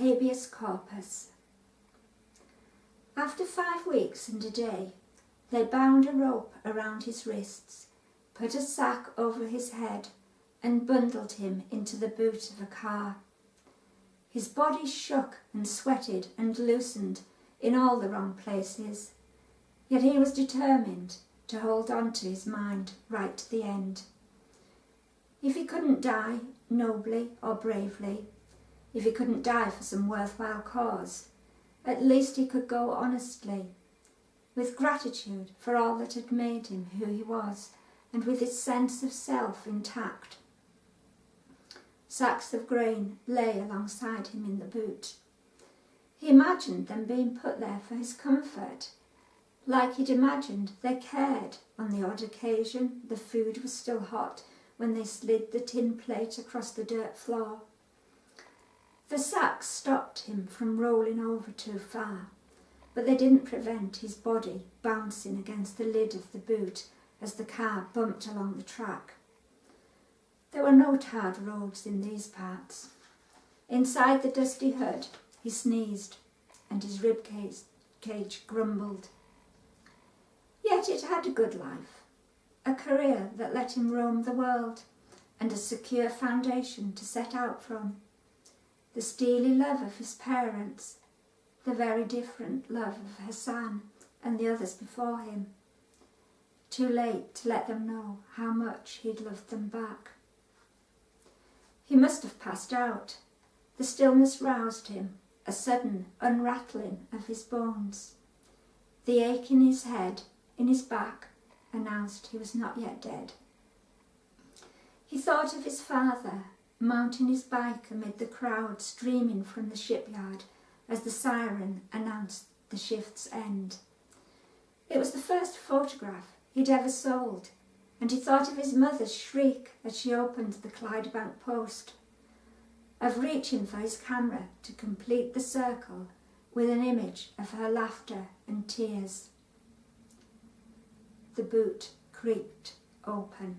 Habeas Corpus. After 5 weeks and a day, they bound a rope around his wrists, put a sack over his head, and bundled him into the boot of a car. His body shook and sweated and loosened in all the wrong places, yet he was determined to hold on to his mind right to the end. If he couldn't die nobly or bravely, if he couldn't die for some worthwhile cause, at least he could go honestly, with gratitude for all that had made him who he was, and with his sense of self intact. Sacks of grain lay alongside him in the boot. He imagined them being put there for his comfort, like he'd imagined they cared on the odd occasion the food was still hot when they slid the tin plate across the dirt floor. The sacks stopped him from rolling over too far, but they didn't prevent his body bouncing against the lid of the boot as the car bumped along the track. There were no tarred roads in these parts. Inside the dusty hood, he sneezed, and his rib cage grumbled. Yet it had a good life, a career that let him roam the world, and a secure foundation to set out from. The steely love of his parents, the very different love of Hassan and the others before him. Too late to let them know how much he'd loved them back. He must have passed out. The stillness roused him, a sudden unrattling of his bones. The ache in his head, in his back, announced he was not yet dead. He thought of his father, mounting his bike amid the crowd streaming from the shipyard as the siren announced the shift's end. It was the first photograph he'd ever sold, and he thought of his mother's shriek as she opened the Clydebank Post, of reaching for his camera to complete the circle with an image of her laughter and tears. The boot creaked open.